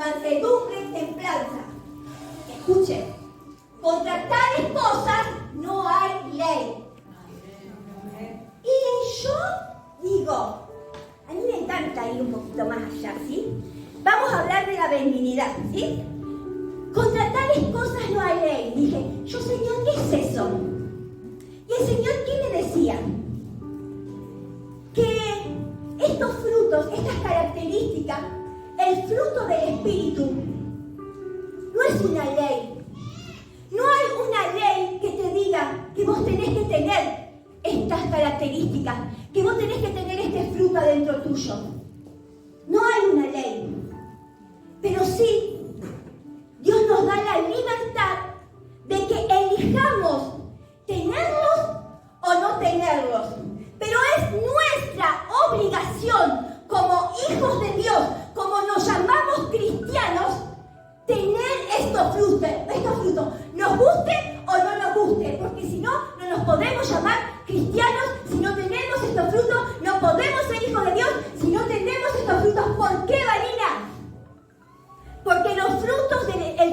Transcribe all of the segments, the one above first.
mansedumbre, templanza. Escuchen, contra tales cosas no hay ley. Y yo digo, a mí me encanta ir un poquito más allá, ¿sí? Vamos a hablar de la benignidad, ¿sí? Contra tales cosas no hay ley. Dije, yo, Señor, ¿qué es eso? Y el Señor, ¿qué me decía? Que estos frutos, estas características, el fruto del Espíritu, no es una ley. No hay una ley que te diga que vos tenés que tener estas características, que vos tenés que tener este fruto adentro tuyo. No hay una ley. Pero sí, Dios nos da la libertad de que elijamos tenerlos o no tenerlos. Pero es nuestra obligación como hijos de Dios, como nos llamamos cristianos, tener estos frutos, nos guste o no nos guste, porque si no, no nos podemos llamar cristianos si no tenemos estos frutos, no podemos ser hijos de Dios si no tenemos estos frutos. ¿Por qué, Vanina? Porque el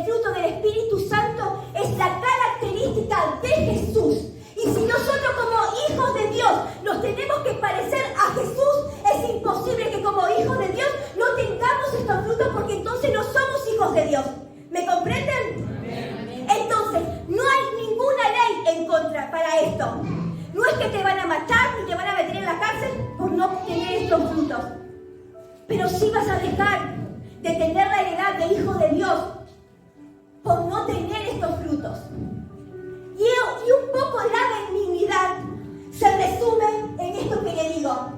fruto del Espíritu Santo es la característica de Jesús. Y si nosotros como hijos de Dios nos tenemos que parecer a Jesús, es imposible que como hijos de Dios no tengamos estos frutos, porque entonces no somos hijos de Dios. ¿Me comprenden? Entonces, no hay ninguna ley en contra para esto. No es que te van a matar ni te van a meter en la cárcel por no tener estos frutos. Pero sí vas a dejar de tener la heredad de hijo de Dios por no tener estos frutos. Y un poco la benignidad se resume en esto que le digo: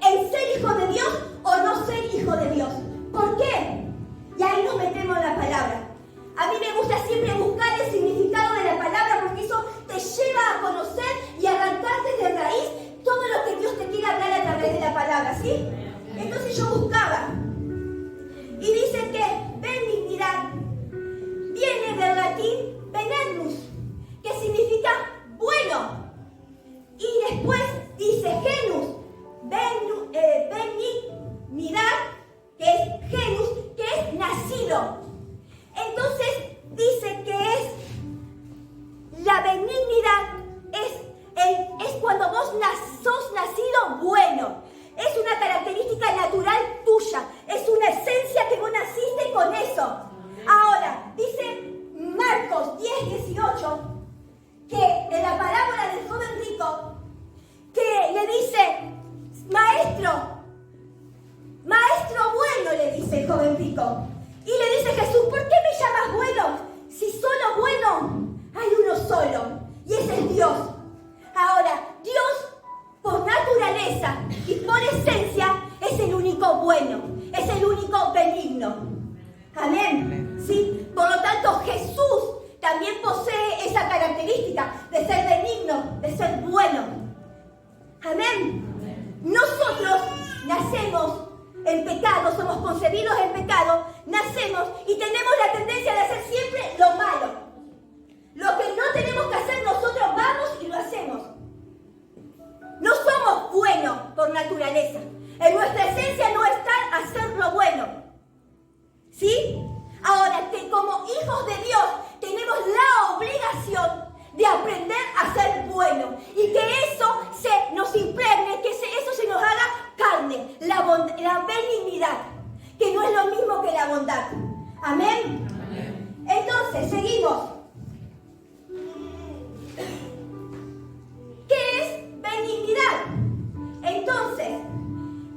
en ser hijo de Dios o no ser hijo de Dios. ¿Por qué? Y ahí nos metemos en la palabra. A mí me gusta siempre buscar el significado de la palabra, porque eso te lleva a conocer y arrancarte de raíz todo lo que Dios te quiere hablar a través de la palabra, ¿sí? Entonces yo buscaba. Y dice que benignidad viene del latín benignus, que significa bueno. Y después dice genus, benignidad, que es genus, que es nacido. Entonces dice que es la benignidad, es cuando vos sos nacido bueno. Es una característica natural tuya, es una esencia que vos naciste con eso. Ahora, dice Marcos 10:18, que en la parábola del joven rico, que le dice, maestro bueno, le dice el joven rico. Y le dice Jesús, ¿por qué me llamas bueno? Si solo bueno hay uno solo, y ese es Dios. Ahora, Dios, por naturaleza y por esencia, es el único bueno, es el único benigno. Amén. ¿Sí? Por lo tanto, Jesús también posee esa característica de ser benigno, de ser bueno. Amén. Nosotros nacemos en pecado, somos concebidos en pecado, nacemos y tenemos la tendencia de hacer siempre lo malo. Lo que no tenemos que hacer, nosotros vamos y lo hacemos. No somos buenos por naturaleza. En nuestra esencia no está hacer lo bueno. ¿Sí? Ahora, que como hijos de Dios tenemos la obligación de aprender a ser bueno. Y que eso nos impregne, que eso se nos haga carne. La benignidad, que no es lo mismo que la bondad. ¿Amén? Amén. Entonces, seguimos. ¿Qué es benignidad? Entonces,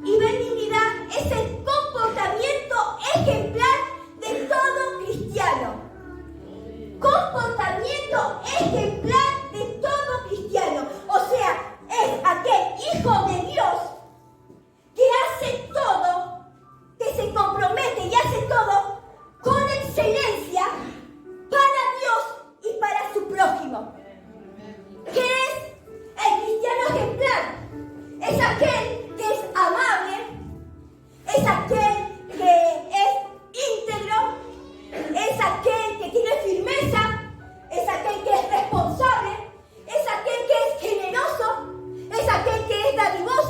y benignidad es el comportamiento ejemplar de todo cristiano. Comportamiento ejemplar de todo cristiano. O sea, es aquel hijo de Dios que hace todo, que se compromete y hace todo con excelencia para Dios y para su prójimo. ¿Qué es el cristiano ejemplar? Es aquel que es amable, es aquel que es íntegro, es aquel que tiene firmeza, es aquel que es responsable, es aquel que es generoso, es aquel que es dadivoso.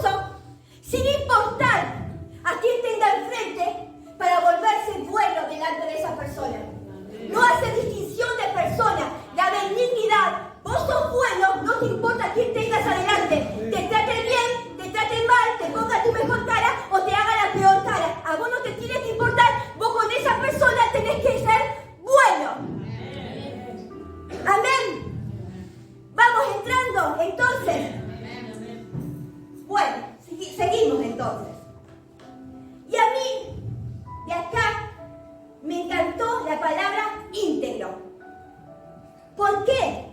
entonces. Y a mí, de acá, me encantó la palabra íntegro. ¿Por qué?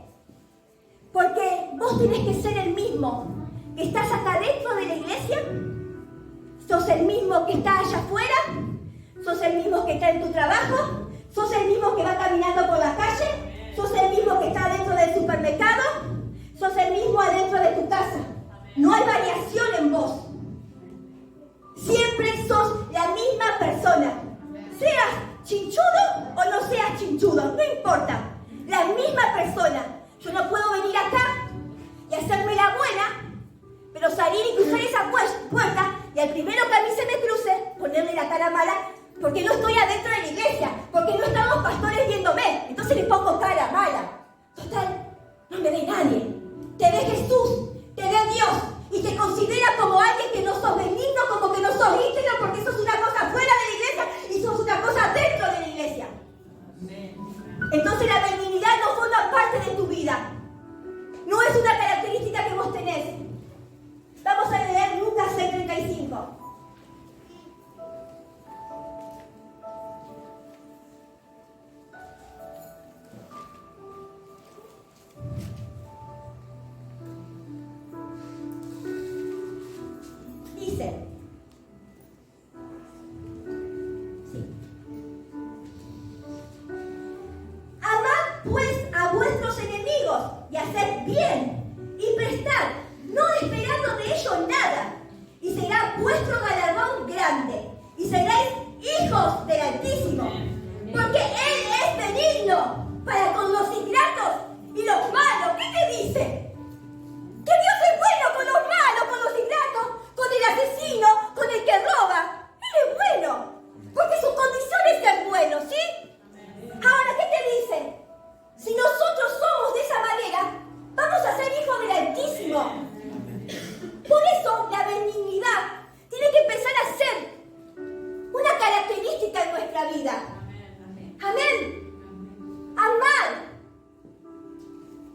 Porque vos tenés que ser el mismo que estás acá dentro de la iglesia, sos el mismo que está allá afuera, sos el mismo que está en tu trabajo, sos el mismo que va caminando por la calle, sos el mismo que está dentro del supermercado, sos el mismo adentro de tu casa. No hay variación en vos. Siempre sos la misma persona. Seas chinchudo o no seas chinchudo, no importa. La misma persona. Yo no puedo venir acá y hacerme la buena, pero salir y cruzar esa puerta y al primero que a mí se me cruce, ponerle la cara mala porque no estoy adentro de la iglesia, porque no estamos pastores viéndome. Entonces le pongo cara mala. Total, no me ve nadie. Te ve Jesús, te ve Dios y te considera como alguien que no sos benigno, como que no sos íntegro, porque sos una cosa fuera de la iglesia y sos una cosa dentro de la iglesia. Entonces la benignidad no forma parte de tu vida. No es una característica que vos tenés. Vamos a leer Lucas 6:35. Dice, amad pues a vuestros enemigos y haced bien y prestad, no esperando de ellos nada, y será vuestro galardón grande, y seréis hijos del Altísimo, porque Él es benigno para con los ingratos y los malos. ¿Qué te dice? Que Dios es bueno con los malos, con los ingratos, con el asesino, con el que roba. Él es bueno, porque su condición es ser bueno, ¿sí? Ahora, ¿qué te dice? Si nosotros somos de esa manera, vamos a ser hijos del Altísimo. Por eso la benignidad tiene que empezar a ser una característica en nuestra vida. Amén. Amar.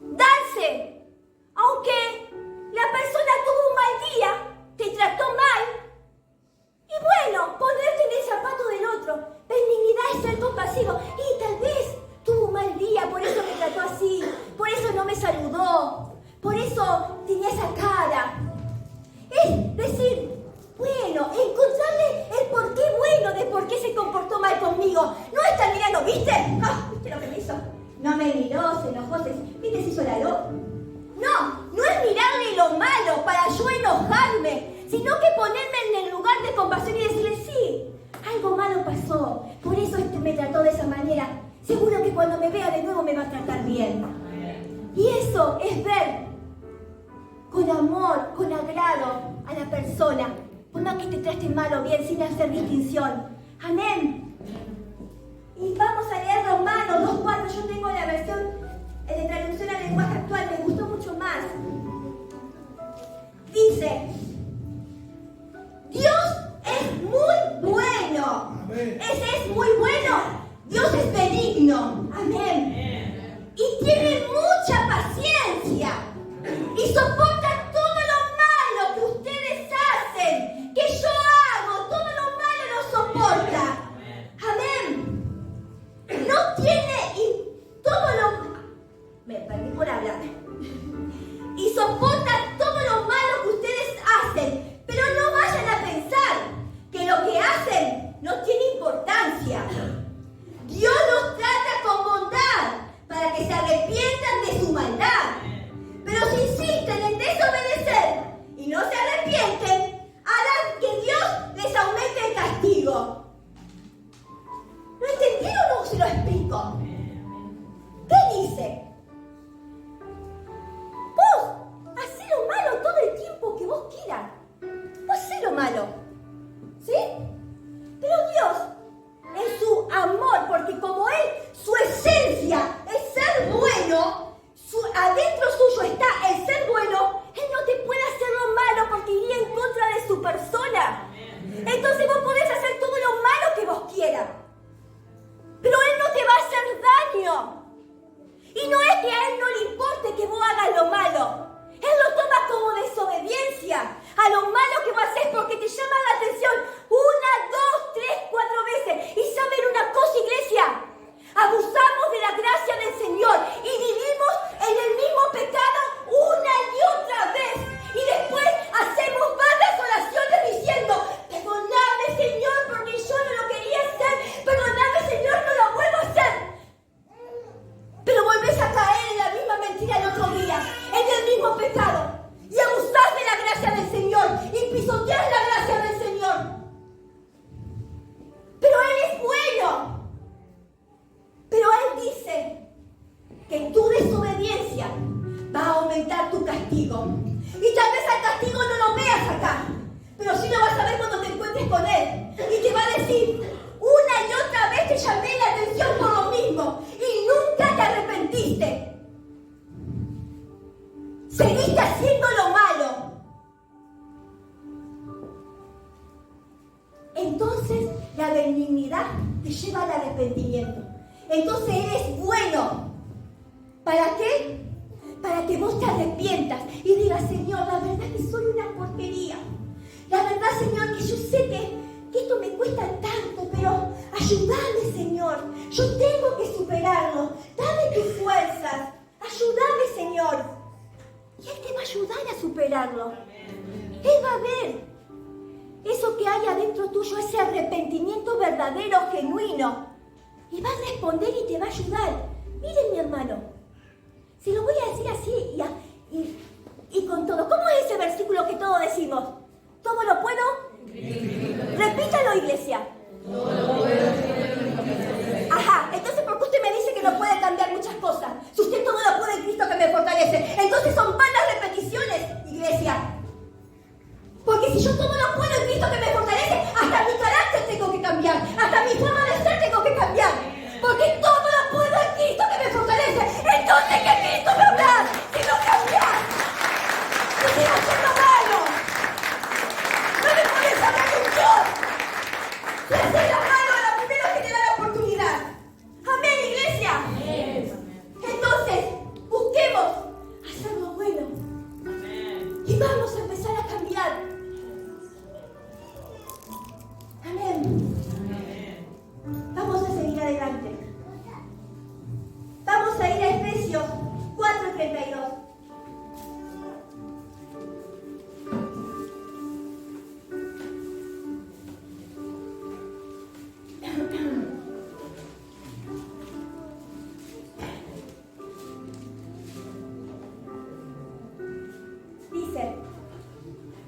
Darse. Aunque la persona tuvo un mal día, te trató mal. Y bueno, ponerte en el zapato del otro. Benignidad es ser compasivo. Y tal vez tuvo un mal día, por eso me trató así. Por eso no me saludó. Por eso tenía esa cara. Es decir, bueno, encontrarle el porqué bueno de por qué se comportó mal conmigo. No estar mirando, ¿viste? Ah, ¿viste lo que me hizo? No me miró, se enojó, ¿viste? Se hizo la loca. No es mirarle lo malo para yo enojarme, sino que ponerme en el lugar de compasión y decirle, sí, algo malo pasó, por eso me trató de esa manera. Seguro que cuando me vea de nuevo me va a tratar bien. Y eso es ver con amor, con agrado a la persona, por más que te trate mal o bien, sin hacer distinción. Amén. Y vamos a leer Romanos 2:4. Yo tengo la versión de traducción al lenguaje actual, me gustó mucho más. Dice, Dios es muy bueno. Amén. Ese es muy bueno. Dios es benigno. Amén. Y tiene mucha paciencia. Y soporta todo lo malo que ustedes hacen, que yo hago. Todo lo malo lo soporta. Amén. No tiene todo lo... Me perdí por hablar. Y soporta todo lo malo que ustedes decir, una y otra vez te llamé la atención por lo mismo y nunca te arrepentiste. Seguiste haciendo lo malo. Entonces la benignidad te lleva al arrepentimiento. Entonces eres bueno. ¿Para qué? Para que vos te arrepientas y digas, Señor, la verdad que soy una porquería. La verdad, Señor, que yo sé que esto me cuesta tanto, pero ayúdame, Señor. Yo tengo que superarlo. Dame tus fuerzas. Ayúdame, Señor. Y Él te va a ayudar a superarlo. Él va a ver eso que hay adentro tuyo, ese arrepentimiento verdadero, genuino. Y va a responder y te va a ayudar. Miren, mi hermano, se lo voy a decir así y con todo. ¿Cómo es ese versículo que todos decimos? ¿Todo lo puedo? Repítalo, iglesia. Todo lo puedo. Ajá, entonces ¿por qué usted me dice que no puede cambiar muchas cosas? Si usted todo lo puede en Cristo que me fortalece. Entonces son vanas repeticiones, iglesia. Porque si yo todo lo puedo en Cristo que me fortalece, hasta mi carácter tengo que cambiar. Hasta mi forma de ser tengo que cambiar. Porque todo lo puedo en Cristo que me fortalece. Entonces, ¿qué Cristo me habla? Si no cambiar. Si sigo haciendo malo. No me puedes hablar de Dios. Si haces la mano a la primera que te da la oportunidad. Amén, iglesia. Entonces, busquemos hacer lo bueno. Y vamos a empezar a cambiar. Amén. Vamos a seguir adelante. Vamos a ir a Efesios 4:32. Dice,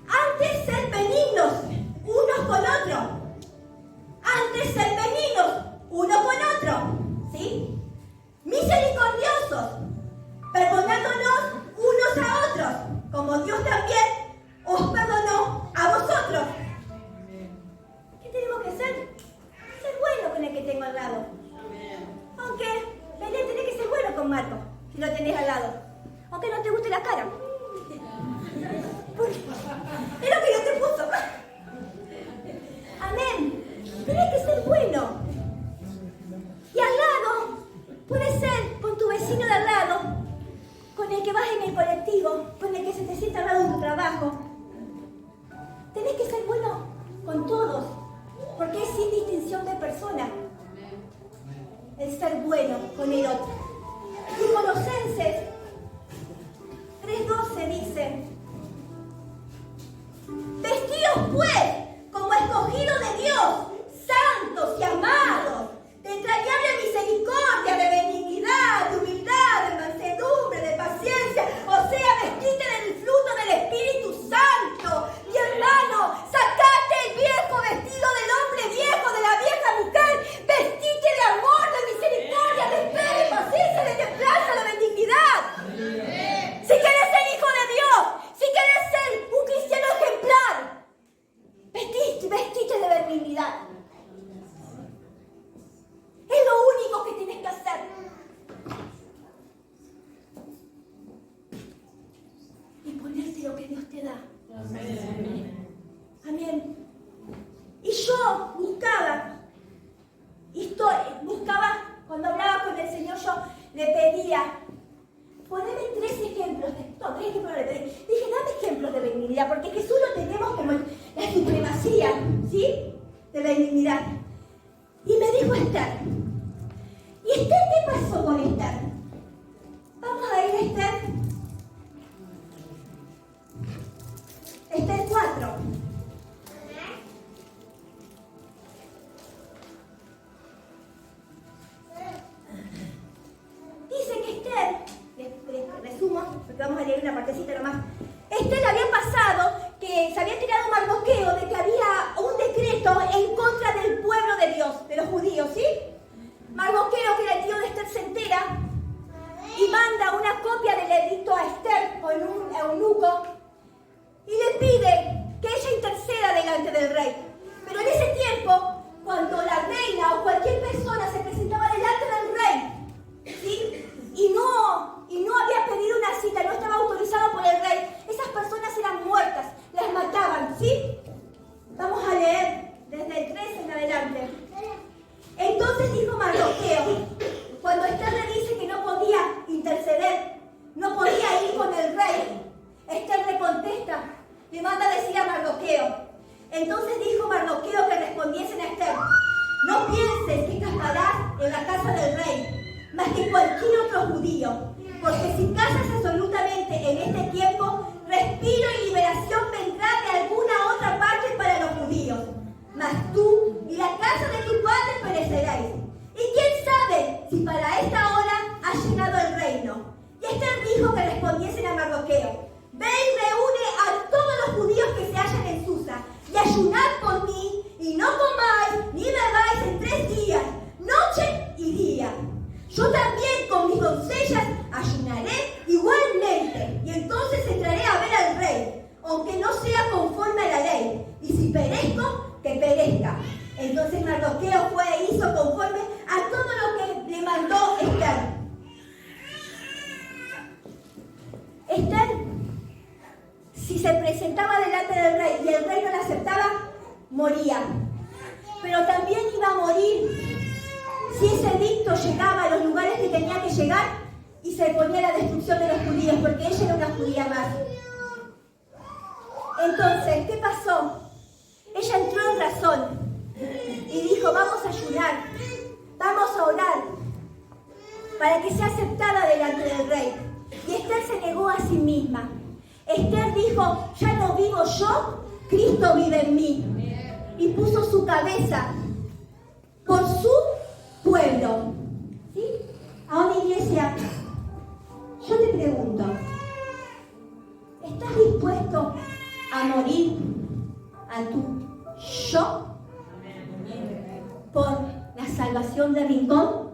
antes sed benignos unos con otros. Antes sed benignos uno con otro. ¿Sí? Misericordiosos, perdonándonos unos a otros, como Dios también os perdonó a vosotros. ¿Qué tenemos que hacer? Ser bueno con el que tengo al lado. Aunque Belén tenés que ser bueno con Marco, si lo tenés al lado. Aunque no te guste la cara. Es lo que Dios te puso. Amén. Tenés que ser bueno. Y al lado, puede ser con tu vecino de al lado, con el que vas en el colectivo, con el que se te sienta al lado en tu trabajo. Tenés que ser bueno con todos, porque es sin distinción de persona el ser bueno con el otro. Y Colosenses 3:12 dice, vestíos pues como escogidos de Dios, santos y amados, de entrañable misericordia, de benignidad, de humildad, de mansedumbre, de paciencia, o sea, vestite del fruto del Espíritu Santo. Mi hermano, sacate el viejo vestido del hombre viejo, de la vieja mujer, vestite de amor, de misericordia, de fe, de paciencia, de templanza, de benignidad. Si querés ser hijo de Dios, si querés ser un cristiano ejemplar, vestite de benignidad. Es lo único que tienes que hacer. Y ponerte lo que Dios te da. Amén. Y yo buscaba, cuando hablaba con el Señor, yo le pedía, poneme tres ejemplos le pedí. Dije, dame ejemplos de benignidad, porque Jesús lo tenemos como la supremacía, ¿sí? De benignidad. Y me dijo Esther. ¿Y Esther qué pasó con Esther? Vamos a ir a Esther. Esther 4. Dice que Esther, resumo, porque vamos a leer una partecita nomás. Esther había pasado que se había tirado un Mardoqueo de que había un decreto en contra del pueblo de Dios, de los judíos, ¿sí? Mardoqueo, que era el tío de Esther, se entera y manda una copia del ¿sí? Vamos a leer desde el 3 en adelante. Entonces dijo Mardoqueo, cuando Esther le dice que no podía interceder, no podía ir con el rey, Esther le contesta, le manda a decir a Mardoqueo. Entonces dijo Mardoqueo que respondiesen a Esther, no pienses que escaparás en la casa del rey, más que cualquier otro judío, porque si casas absolutamente en este tiempo, respiro y liberación vendrá de alguna otra parte para los judíos. Mas tú y la casa de tu padre pereceréis. Y quién sabe si para esta hora ha llegado el reino. Y Esther dijo que respondiesen a Mardoqueo, ve y reúne a todos los judíos que se hallan en Susa, y ayunad por mí, y no comáis ni bebáis en 3 días, noche y día. Yo también con mis doncellas ayunaré igualmente, y entonces entraré a ver al rey, aunque no sea conforme a la ley, y si perezco, que perezca. Entonces Mardoqueo fue e hizo conforme a todo lo que le mandó Esther. Esther, si se presentaba delante del rey y el rey no la aceptaba, moría. Pero también iba a morir si ese edicto llegaba a los lugares que tenía que llegar y se ponía la destrucción de los judíos, porque ella era una judía más. Entonces, ¿qué pasó? Ella entró en razón y dijo, vamos a ayunar, vamos a orar para que sea aceptada delante del rey. Y Esther se negó a sí misma. Esther dijo, ya no vivo yo, Cristo vive en mí. Y puso su cabeza por su pueblo. ¿Sí? Ahora, iglesia, yo te pregunto, ¿estás dispuesto a morir a tu yo por la salvación de Rincón?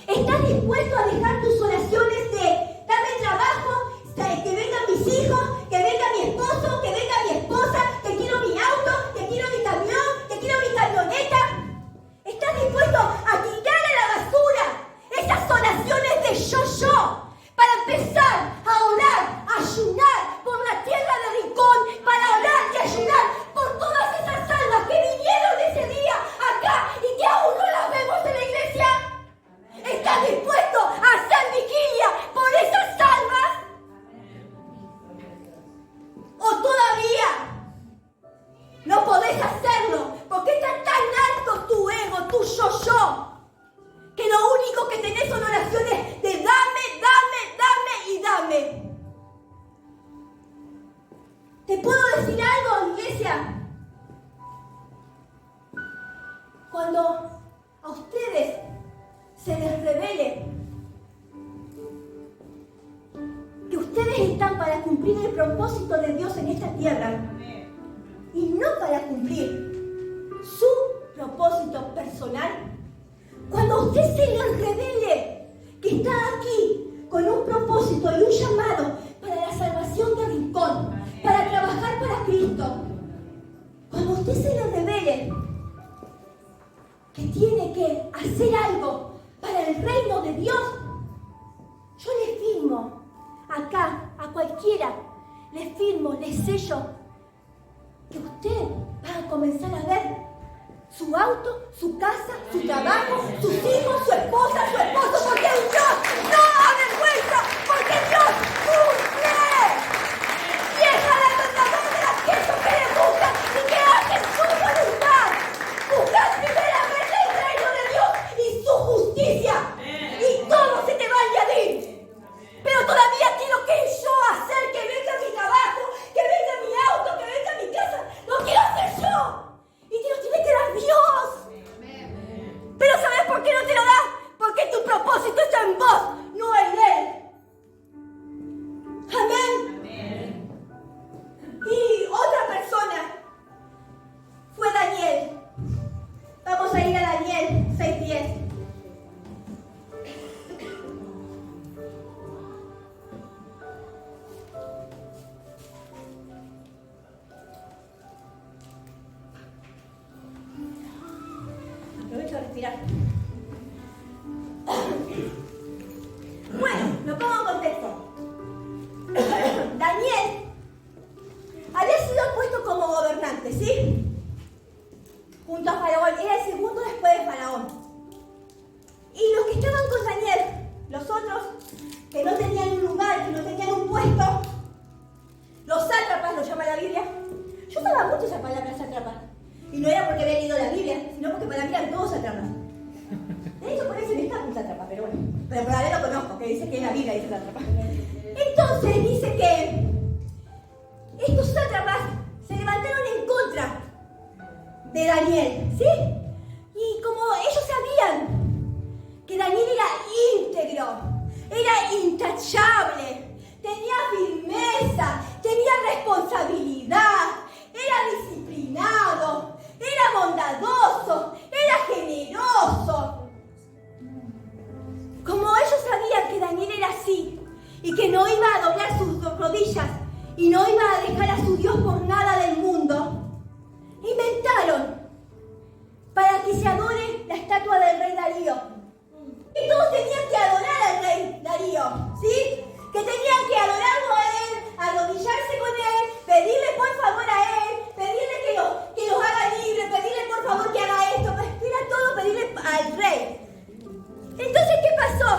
¿Estás dispuesto a dejar tus oraciones de dame trabajo, que vengan mis hijos, que venga mi esposo, que venga mi esposa, que quiero mi auto, que quiero mi camión, que quiero mi camioneta? ¿Estás dispuesto a tirar a la basura esas oraciones de yo para empezar a orar, a ayunar por la tierra de Rincón, para orar y ayunar por todas esas almas que vinieron ese día acá y que aún no las vemos en la iglesia? ¿Estás dispuesto a hacer vigilia por esas almas? ¿O todavía no podés hacerlo porque está tan alto tu ego, tu yo, que lo único que tenés son oraciones de dame, dame, dame y dame? ¿Te puedo decir algo, iglesia? Cuando a ustedes se les revele que ustedes están para cumplir el propósito de Dios en esta tierra y no para cumplir su propósito personal, cuando a usted se les revele que está aquí con un propósito y un llamado para la salvación de Rincón, para trabajar para Cristo, cuando a usted se le revele que tiene que hacer algo para el reino de Dios, yo le firmo acá, a cualquiera, le firmo, le sello que usted va a comenzar a ver su auto, su casa, su trabajo, sus hijos, su esposa, su esposo, porque Dios no avergüenza, porque Dios cumple. Deja la tentación de aquellos que le buscan y que hacen su voluntad. Buscad primeramente el reino de Dios y su justicia, y todo se te va a añadir. Pero todavía quiero que yo hacer que venga mi trabajo, que venga mi auto, que venga mi casa. Lo quiero hacer yo. Y te lo tiene que dar Dios. Pero ¿sabes por qué no te lo da? Porque tu propósito está en vos, no en Él. Amén. Y otra persona fue Daniel. Vamos a ir a Daniel 6:10. Aprovecho a respirar. Bueno, lo pongo en contexto. Daniel había sido puesto antes, ¿sí? Junto a Faraón, era el segundo después de Faraón. Y los que estaban con Daniel, los otros que no tenían un lugar, que no tenían un puesto, los sátrapas, lo llama la Biblia. Yo usaba mucho esa palabra sátrapa. Y no era porque había leído la Biblia, sino porque para mí eran todos sátrapas. De hecho, por eso me escapa un sátrapa, pero bueno. Pero por ahora lo conozco, que dice que en la Biblia dice sátrapa. Entonces dice que estos sátrapas se levantaron en contra de Daniel, ¿sí? Y como ellos sabían que Daniel era íntegro, era intachable, tenía firmeza, tenía responsabilidad, era disciplinado, era bondadoso, era generoso. Como ellos sabían que Daniel era así y que no iba a doblar sus rodillas y no iba a dejar a su Dios por nada del mundo, inventaron para que se adore la estatua del rey Darío. Y todos tenían que adorar al rey Darío, ¿sí? Que tenían que adorarlo a él, arrodillarse con él, pedirle por favor a él, pedirle que los haga libre, pedirle por favor que haga esto, era todo pedirle al rey. Entonces, ¿qué pasó?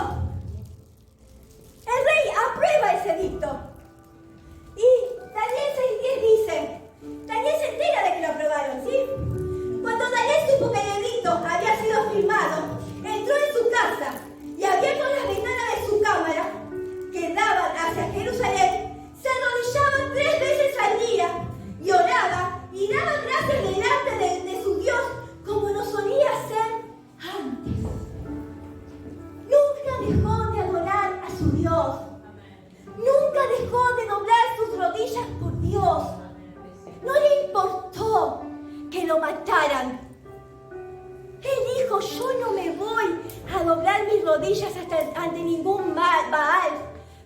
El rey aprueba ese edicto. Y Daniel 6:10 dice, Daniel se entera de que lo aprobaron, ¿sí? Cuando Daniel supo que el edicto había sido firmado, entró en su casa y abierto las ventanas de su cámara, que daban hacia Jerusalén, se arrodillaba 3 veces al día y oraba y daba gracias delante de su Dios como lo solía hacer antes. Nunca dejó de adorar a su Dios. Nunca dejó de doblar sus rodillas por Dios. No le importó que lo mataran. Él dijo, yo no me voy a doblar mis rodillas ante ningún Baal,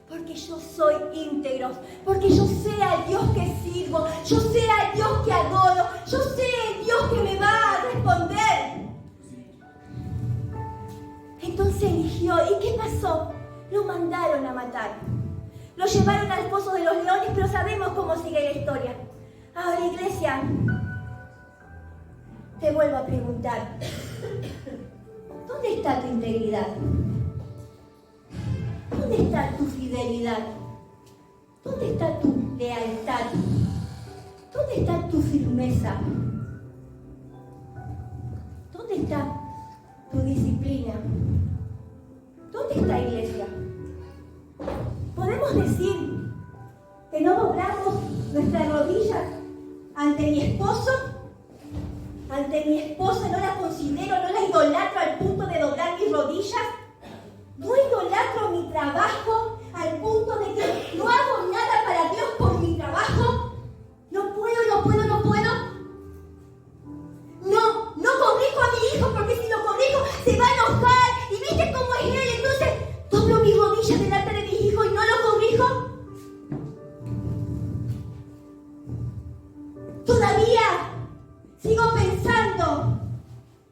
porque yo soy íntegro, porque yo sé al Dios que sirvo, yo sé al Dios que adoro, yo sé el Dios que me va a responder. Entonces eligió, ¿y qué pasó? Lo mandaron a matar. Lo llevaron al pozo de los leones, pero sabemos cómo sigue la historia. Ahora, iglesia, te vuelvo a preguntar, ¿dónde está tu integridad? ¿Dónde está tu fidelidad? ¿Dónde está tu lealtad? ¿Dónde está tu firmeza? ¿Dónde está tu disciplina? ¿Dónde está, iglesia? Podemos decir que no doblamos nuestras rodillas ante mi esposo, ante mi esposa, no la considero, no la idolatro al punto de doblar mis rodillas, no idolatro mi trabajo al punto de que no hago nada para Dios por mi trabajo, no puedo. No corrijo a mi hijo porque si lo corrijo se va a enojar y viste cómo es él, entonces doblo mis rodillas delante de mi hijo y no lo corrijo. Todavía sigo pensando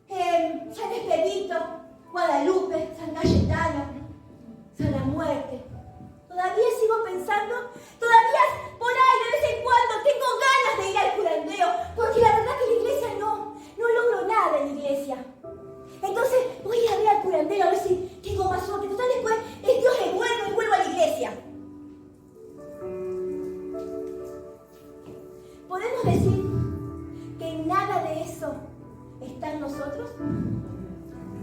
en San Expedito, Guadalupe, San Cayetano, San La Muerte. Todavía sigo pensando, todavía por ahí de vez en cuando tengo ganas de ir al curandeo, porque la verdad que la iglesia no logro nada en la iglesia. Entonces voy a ir al curandero a ver si tengo más suerte. Total, después el Dios es bueno y vuelvo a la iglesia. ¿Podemos decir que nada de eso está en nosotros?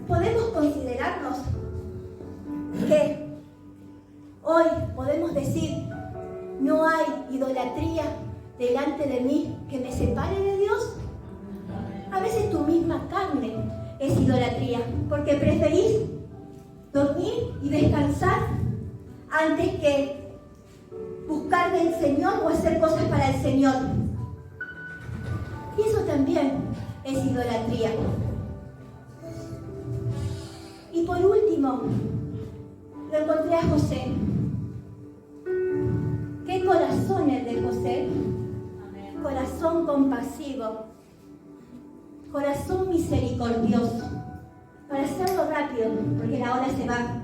¿Podemos considerarnos que hoy podemos decir no hay idolatría delante de mí que me separe de Dios? A veces tu misma carne es idolatría, porque preferís dormir y descansar antes que buscar del Señor o hacer cosas para el Señor. Y eso también es idolatría. Y por último, lo encontré a José. ¿Qué corazón el de José? Corazón compasivo, corazón misericordioso. Para hacerlo rápido, porque la hora se va.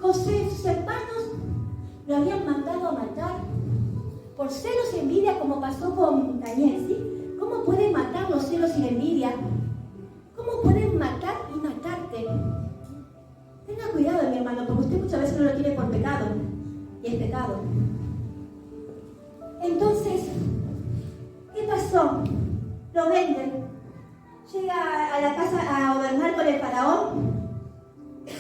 José y sus hermanos lo habían mandado a matar por celos y envidia, como pasó con Daniel, ¿sí? ¿Cómo pueden matar los celos y la envidia? ¿Cómo pueden matar y matarte? Tenga cuidado, mi hermano, porque usted muchas veces no lo tiene por pecado, y es pecado. Entonces, ¿qué pasó? Lo venden. Llega a la casa a gobernar con el faraón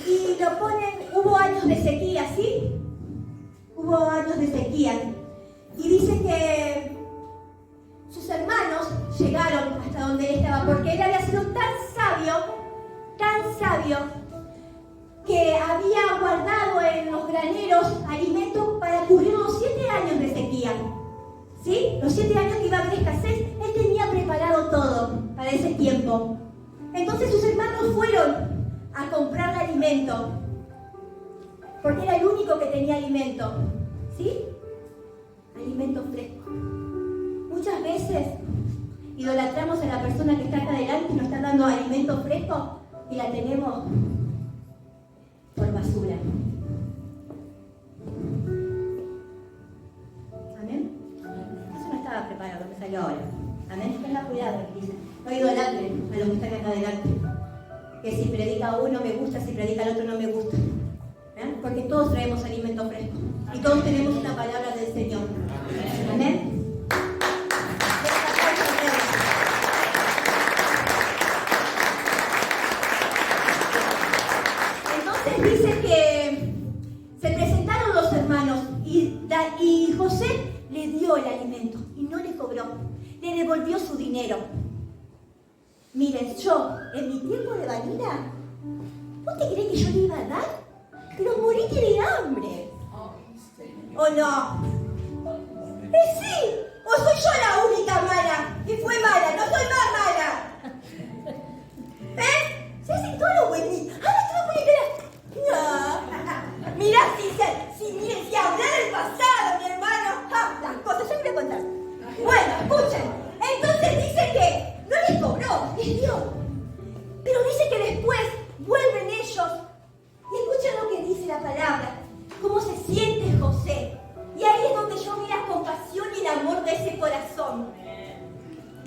y lo ponen. Hubo años de sequía, ¿sí? Hubo años de sequía. Y dice que sus hermanos llegaron hasta donde él estaba, porque él había sido tan sabio, que había guardado en los graneros alimentos para cubrir los 7 años de sequía. ¿Sí? Los 7 años que iba a haber escasez, él tenía preparado todo para ese tiempo. Entonces sus hermanos fueron a comprar alimento, porque era el único que tenía alimento. ¿Sí? Alimento fresco. Muchas veces idolatramos a la persona que está acá adelante y nos está dando alimento fresco y la tenemos por basura. Amén. Eso no estaba preparado, me salió ahora. Amén. Tenga cuidado, dice. No idolatren a los que están acá adelante. Que si predica uno me gusta, si predica el otro no me gusta. Porque todos traemos alimento fresco y todos tenemos una palabra del Señor. Amén. Entonces dice que se presentaron los hermanos y José le dio el alimento y no le cobró, le devolvió su dinero. Miren, yo en mi tiempo de vanidad, ¿vos te crees que yo le iba a dar? Pero morite de hambre. ¿O no? Sí, o soy yo la única mala, que fue mala, no soy más mala. ¿Ves? Se hace todo lo buenito. Ahora te lo voy a esperar. No. Mirá, si hablar del pasado, mi hermano. Las cosas, yo voy a contar. Bueno, escuchen. Entonces dice que no les cobró, les dio. Pero dice que después vuelven ellos. Y escuchen lo que dice la palabra, cómo se siente José. Y ahí es donde yo vi la compasión y el amor de ese corazón.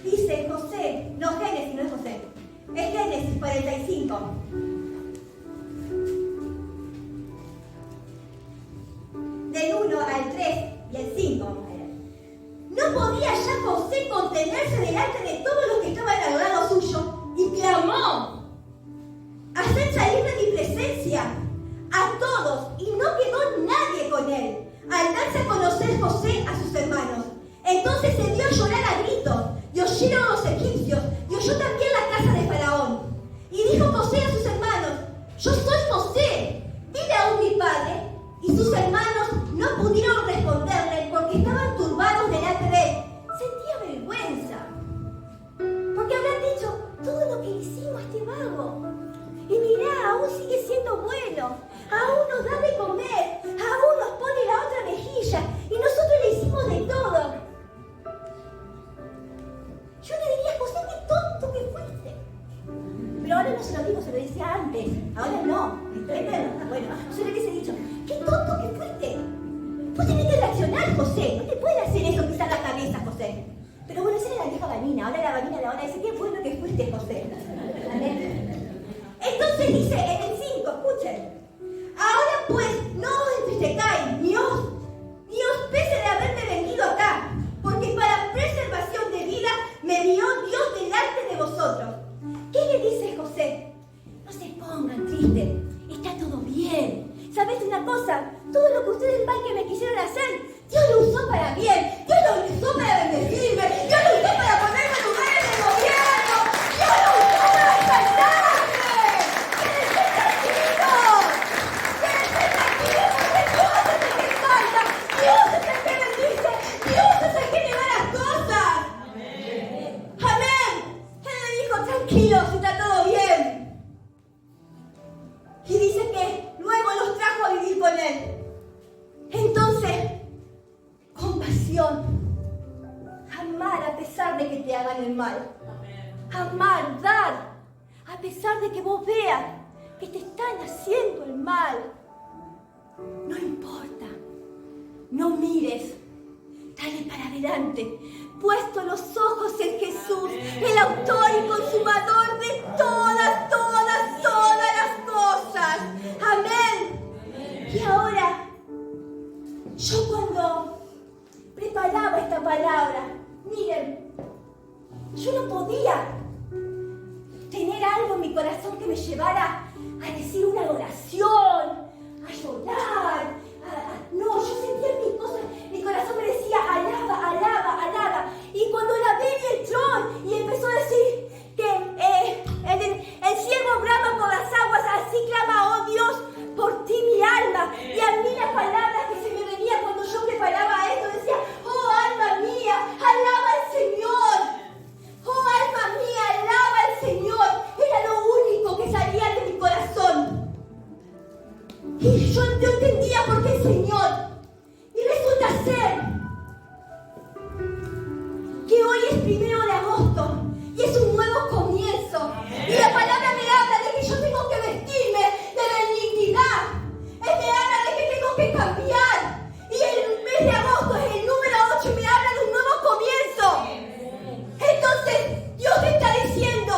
Dice José, no Génesis, no es José, es Génesis 45. Del 1 al 3 y el 5, vamos a leer. No podía ya José contenerse delante de todos los que estaban al lado suyo y clamó: haced salir de mi presencia a todos, y no quedó nadie con él, al darse a conocer José a sus hermanos. Entonces se dio a llorar a gritos, y oyeron los egipcios, y oyó también la casa de Faraón. Y dijo José a sus hermanos: yo soy José, dile aún mi padre. Y sus hermanos no pudieron responderle porque estaban turbados delante de él. Sentía vergüenza, porque habrán dicho: todo lo que hicimos a este vago. Y mirá, aún sigue siendo bueno, aún nos da de comer, aún nos pone la otra mejilla, y nosotros le hicimos de todo. Yo le diría: José, qué tonto que fuiste. Pero ahora no se lo digo, se lo decía antes, ahora no. Bueno, yo le hubiese dicho: qué tonto que fuiste. Vos tenés que reaccionar, José, no te pueden hacer eso, pisar la cabeza, José. Pero bueno, esa era la vieja Vanina, ahora la Vanina de ahora dice: qué bueno que fuiste, José. ¿Amén? Entonces dice en el 5, escuchen: ahora pues no os entristezcáis, ni os pese de haberme venido acá, porque para preservación de vida me dio Dios delante de vosotros. ¿Qué le dice José? No se pongan tristes, está todo bien. ¿Sabes una cosa? Todo lo que ustedes mal que me quisieron hacer, Dios lo usó para bien, Dios lo usó para bendecirme, Dios lo usó para ponerme en lugares de gobierno, Dios lo usó para exaltarme. Dios es el que bendice, Dios es el que le da las cosas. Amén. Amén. Él le dijo: tranquilos, está todo bien. Y dice que luego los trajo a vivir con él. Entonces, compasión. Amar a pesar de que te hagan el mal. Amar, dar, a pesar de que vos veas que te están haciendo el mal. No importa. No mires. dale para adelante, puesto los ojos en Jesús, el autor y consumador de todas las cosas. Amén. Y ahora, yo cuando preparaba esta palabra, miren, yo no podía tener algo en mi corazón que me llevara a decir una oración, a llorar. No, yo sentía mi corazón me decía, alaba, alaba, alaba. Y cuando la Biblia entró y empezó a decir que el siervo brama por las aguas, así clama, oh Dios, por ti mi alma. Y a mí la palabra que se me venía cuando yo preparaba esto decía, oh alma mía, alaba al Señor. Oh alma mía, alaba al Señor. Era lo único que salía de mi corazón. Y yo no entendía por qué el Señor. Y resulta ser que hoy es 1 de agosto y es un nuevo comienzo. Y la palabra me habla de que yo tengo que vestirme de benignidad. Me habla de que tengo que cambiar. Y el mes de agosto es el número 8 y me habla de un nuevo comienzo. Entonces Dios te está diciendo,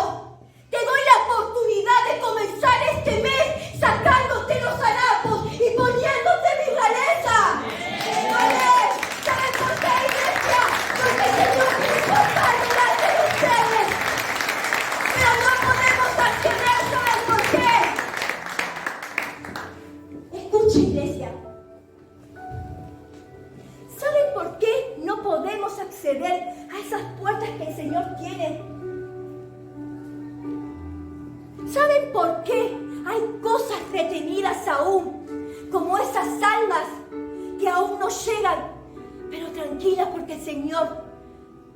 te doy la oportunidad de comenzar este mes sacándote los harapos y poniéndote mi realeza. Amén. ¿Saben por qué, iglesia? Porque el Señor quiere pasar delante de ustedes. Pero no podemos acceder, ¿saben por qué? Escucha, iglesia. ¿Saben por qué no podemos acceder a esas puertas que el Señor tiene? ¿Saben por qué hay cosas retenidas aún, como esas almas que aún no llegan? Pero tranquila, porque el Señor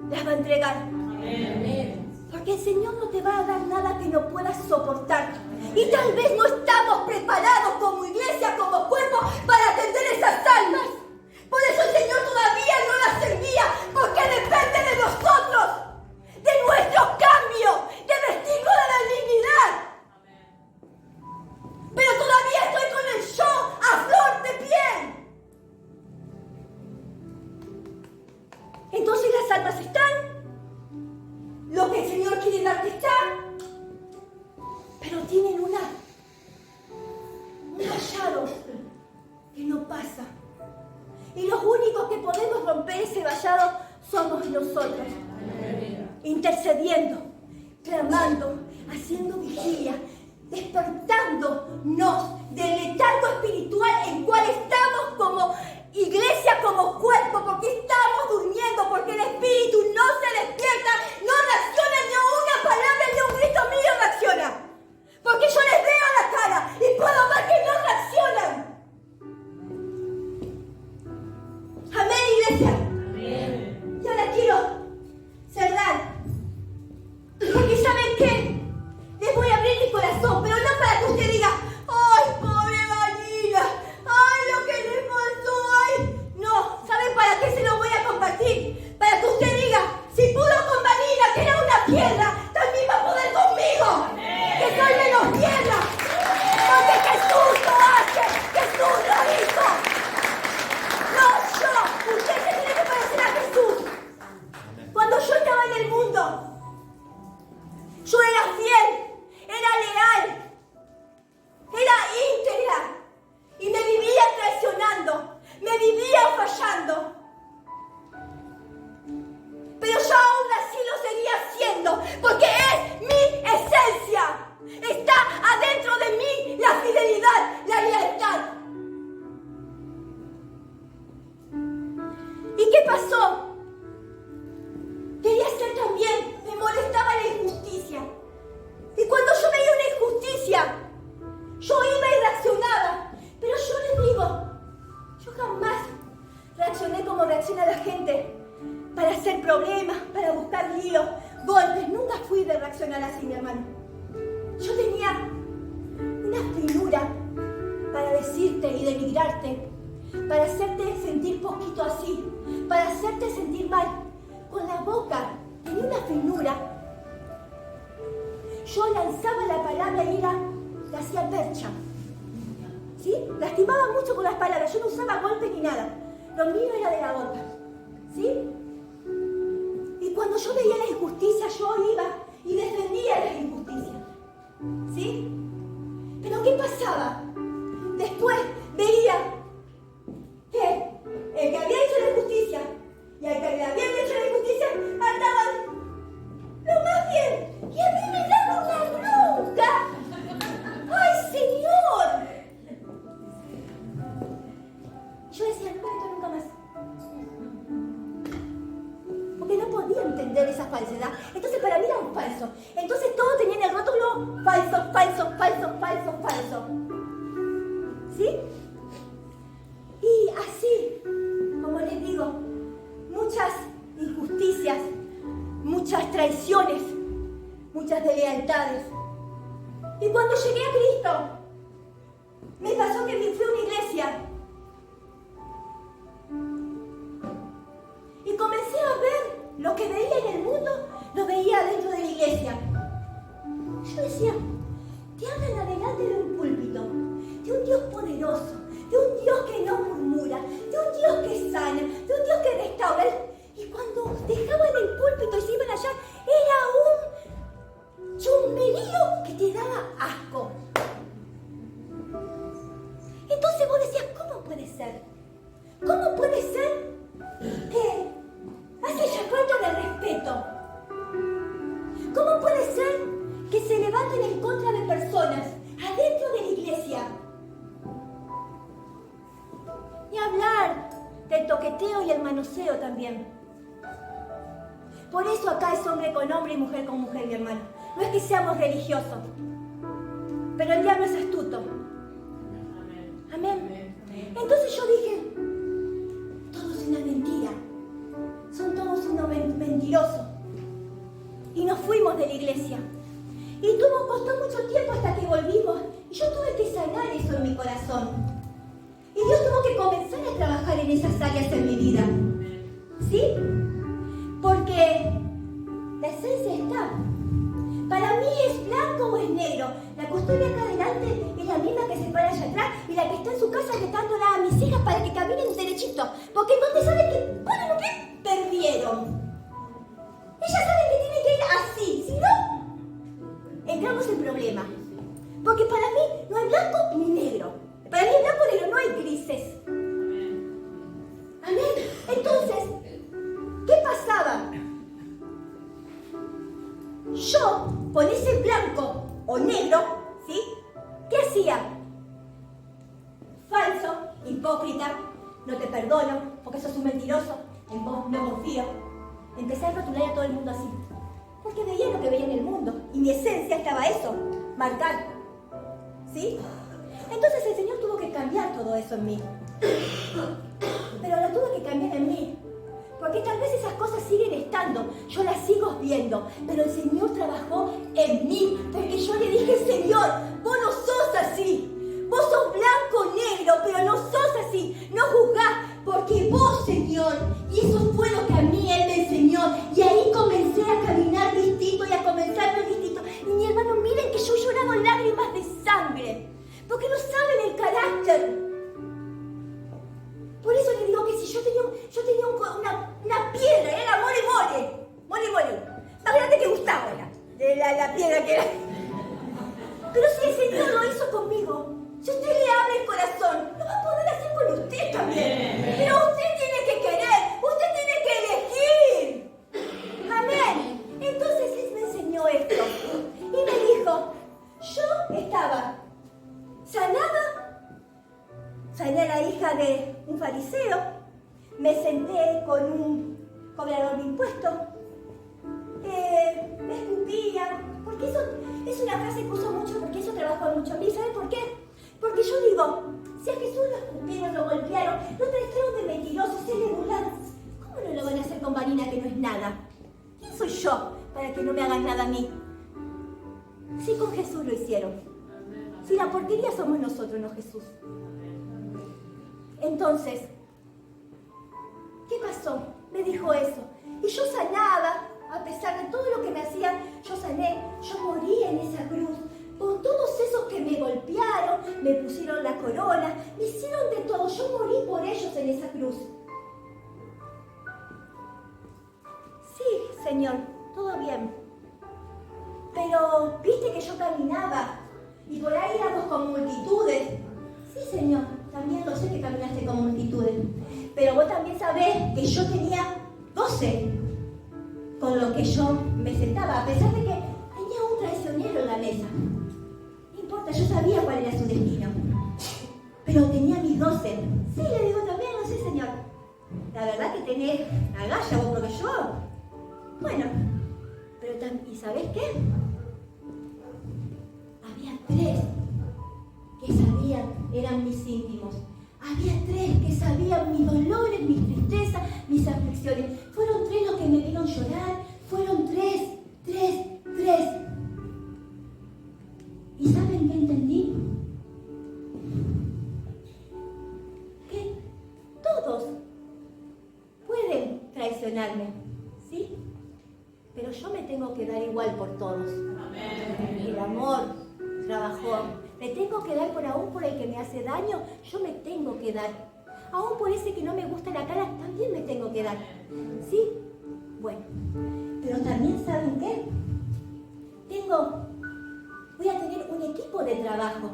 las va a entregar. Amén. Porque el Señor no te va a dar nada que no puedas soportar. Y tal vez no estamos preparados como iglesia, como cuerpo, para atender esas almas. Por eso el Señor todavía no las envía, porque depende de nosotros, de nuestro cambio, de vestirnos de la dignidad. Pero todavía estoy con el show a flor de piel. Entonces las almas están, lo que el Señor quiere darte está, pero tienen un vallado que no pasa. Y los únicos que podemos romper ese vallado somos nosotros. Intercediendo, clamando, haciendo vigilia, despertándonos del letargo espiritual en cual estamos como iglesia, como cuerpo, porque estamos durmiendo, porque el espíritu no se despierta, no reacciona ni a una palabra ni a un grito mío reacciona. Porque yo les veo la cara y puedo ver que no reaccionan. Amén, iglesia. Amén. Y ahora quiero cerrar. Porque ¿saben qué? Les voy a abrir mi corazón, pero no para que usted diga, ¡ay, pobre Vanina! ¡Ay, lo que le pasó! ¡Ay! No, ¿saben para qué se lo voy a compartir? Para que usted diga, si pudo con Vanina, que era una piedra, también va a poder conmigo. Que soy menos piedra. Porque Jesús lo hace, Jesús lo hizo. No yo, usted se tiene que parecer a Jesús. Cuando yo estaba en el mundo, yo era fiel, era leal, era íntegra y me vivía traicionando, me vivía fallando. Pero yo aún así lo seguía haciendo porque es mi esencia. Está adentro de mí la fidelidad, la lealtad. ¿Y qué pasó? Quería ser también, me molestaba la injusticia. Y cuando yo veía una injusticia, yo iba y reaccionaba. Pero yo les digo, yo jamás reaccioné como reacciona la gente para hacer problemas, para buscar líos, golpes. Nunca fui de reaccionar así, mi hermano. Yo tenía una finura para decirte y denigrarte, para hacerte sentir poquito así, para hacerte sentir mal. Con la boca tenía una finura. Yo lanzaba la palabra y la hacía percha. ¿Sí? Lastimaba mucho con las palabras. Yo no usaba golpe ni nada. Lo mío era de la boca. ¿Sí? Y cuando yo veía la injusticia, yo iba y defendía las injusticias. ¿Sí? Pero ¿qué pasaba? Después veía que el que había hecho la injusticia y el que le habían hecho la injusticia andaban lo más bien. Y a mí me daba una bronca. ¡Ay, Señor! Yo decía, no esto nunca más. Porque no podía entender esa falsedad. Entonces para mí era un falso. Entonces todos tenían el rótulo falso, falso, falso, falso, falso. ¿Sí? Y así, como les digo, muchas injusticias, muchas traiciones, muchas deslealtades. Y cuando llegué a Cristo, me pasó que fui a una iglesia y comencé a ver lo que veía en el mundo, lo veía dentro de la iglesia. Yo decía, te hablan adelante de un púlpito, de un Dios poderoso, de un Dios que no murmura, de un Dios que sana, de un Dios que restaura. Y cuando dejaban el púlpito y se iban allá, era un chusmerío que te daba asco. Entonces vos decías, ¿cómo puede ser? ¿Cómo puede ser que hace ya falta de respeto? ¿Cómo puede ser que se levanten en contra de personas adentro de la iglesia? Ni hablar del toqueteo y el manoseo también. Por eso acá es hombre con hombre y mujer con mujer, mi hermano. No es que seamos religiosos, pero el diablo es astuto. Amén. Entonces yo dije, todo es una mentira. Son todos unos mentirosos. Y nos fuimos de la iglesia. Y costó mucho tiempo hasta que volvimos. Y yo tuve que sanar eso en mi corazón. Y Dios tuvo que comenzar a trabajar en esas áreas en mi vida. ¿Sí? Porque la esencia está. Para mí es blanco o es negro. La custodia acá adelante es la misma que se para allá atrás y la que está en su casa retándola a mis hijas para que caminen derechito. Porque cuando saben que ponen un pie, perdieron. Ellas saben que tienen que ir así. Si no, entramos en problema. Porque para mí no hay blanco ni negro. Para mí es blanco o negro, no hay grises. Amén. Entonces, ¿qué pasaba? Yo, con ese blanco o negro, ¿sí? ¿Qué hacía? Falso, hipócrita, no te perdono, porque sos un mentiroso, en vos no confío. Empecé a rotular a todo el mundo así. Porque veía lo que veía en el mundo. Y mi esencia estaba eso, marcar. ¿Sí? Entonces el Señor tuvo que cambiar todo eso en mí. Pero lo tuvo que cambiar en mí. Porque tal vez esas cosas siguen estando, yo las sigo viendo, pero el Señor trabajó en mí, porque yo le dije, Señor, vos no sos así, vos sos blanco, negro, pero no sos así, no juzgás, porque vos, Señor, y eso fue lo que a mí Él me enseñó, y ahí comencé a caminar distinto y a comenzar a ver distinto. Y mi hermano, miren que yo he llorado lágrimas de sangre, porque no saben el carácter. Por eso le digo que si yo tenía una piedra, era mole, más grande que Gustavo era, la piedra que era. Pero si el Señor lo hizo conmigo, si usted le abre el corazón, lo va a poder hacer con usted también. Pero usted tiene que querer, usted tiene que elegir. Amén. Entonces Él me enseñó esto y me dijo, yo estaba sanada, sané a la hija de un fariseo, me senté con un cobrador de impuestos, me escupía, porque eso es una frase que uso mucho, porque eso trabajó mucho a mí. ¿Saben por qué? Porque yo digo, si a Jesús lo escupieron, lo golpearon, lo trajeron de mentiroso, se le burlaron, ¿cómo no lo van a hacer con Vanina que no es nada? ¿Quién soy yo para que no me hagan nada a mí? Sí, con Jesús lo hicieron. Si la porquería somos nosotros, no Jesús. Entonces, ¿qué pasó? Me dijo eso. Y yo sanaba, a pesar de todo lo que me hacían, yo sané, yo morí en esa cruz. Con todos esos que me golpearon, me pusieron la corona, me hicieron de todo. Yo morí por ellos en esa cruz. Señor, todo bien. Pero, viste que yo caminaba y por ahí íbamos con multitudes. Sí, Señor, también lo sé que caminaste con multitudes. Pero vos también sabés que yo tenía 12 con lo que yo me sentaba, a pesar de que tenía un traicionero en la mesa. No importa, yo sabía cuál era su destino. Pero tenía mis 12. Sí, le digo también, no sé, Señor. La verdad que tenés agallas vos porque yo. Bueno, pero ¿y sabés qué? Había 3 que sabían, eran mis íntimos. Había 3 que sabían mis dolores, mis tristezas, mis aflicciones. Fueron 3 los que me vieron llorar. Fueron 3. ¿Y saben qué entendí? Que todos pueden traicionarme, ¿sí? Pero yo me tengo que dar igual por todos. Amén. El amor trabajó. Me tengo que dar aún por el que me hace daño, yo me tengo que dar. Aún por ese que no me gusta la cara, también me tengo que dar. ¿Sí? Bueno, pero también ¿saben qué? Voy a tener un equipo de trabajo.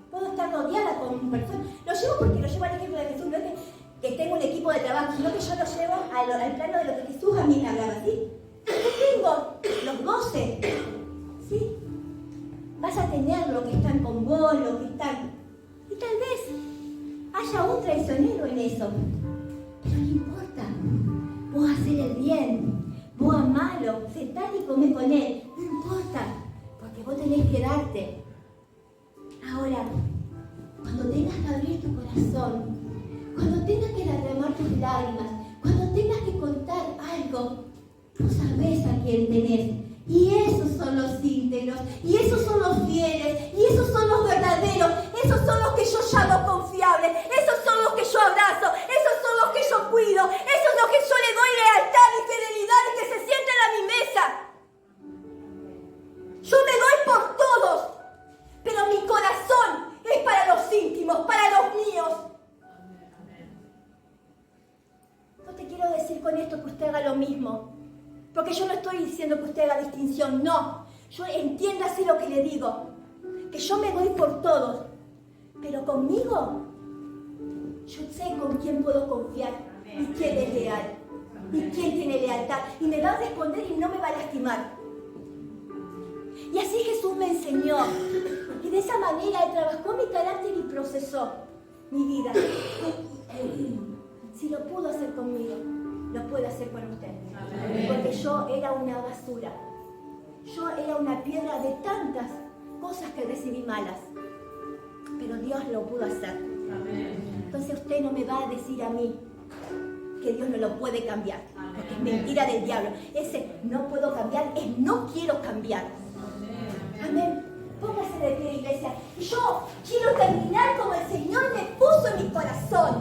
Puedo estar rodeada con personas. Lo llevo porque lo llevo al ejemplo de Jesús. No es que tengo un equipo de trabajo, sino que yo lo llevo al plano de lo que Jesús a mí me hablaba, ¿sí? Yo tengo los 12, ¿sí? Vas a tener los que están con vos, los que están... Y tal vez haya un traicionero en eso. Pero no importa. Vos hacer el bien, vos amalo, sentate y comé con él. No importa, porque vos tenés que darte. Ahora, cuando tengas que abrir tu corazón, cuando tengas que derramar tus lágrimas, cuando tengas que contar algo, tú sabés a quién tenés. Y esos son los íntegros, y esos son los fieles, y esos son los verdaderos, esos son los que yo llamo confiables, esos son los que yo abrazo, esos son los que yo cuido, esos son los que yo le doy lealtad y fidelidad y que se sienten a mi mesa. Yo me doy por todos, pero mi corazón es para los íntimos, para los míos. No te quiero decir con esto que usted haga lo mismo. Porque yo no estoy diciendo que usted haga distinción, no. Yo entiéndase lo que le digo. Que yo me doy por todos. Pero conmigo, yo sé con quién puedo confiar y quién es leal. Y quién tiene lealtad. Y me va a responder y no me va a lastimar. Y así Jesús me enseñó. Y de esa manera Él trabajó mi carácter y procesó mi vida. Si lo pudo hacer conmigo, lo puede hacer con usted. Porque yo era una basura. Yo era una piedra de tantas cosas que recibí malas. Pero Dios lo pudo hacer. Entonces usted no me va a decir a mí que Dios no lo puede cambiar. Porque es mentira del diablo. Ese no puedo cambiar es no quiero cambiar. Amén. Póngase de pie, iglesia. Y yo quiero terminar como el Señor me puso en mi corazón.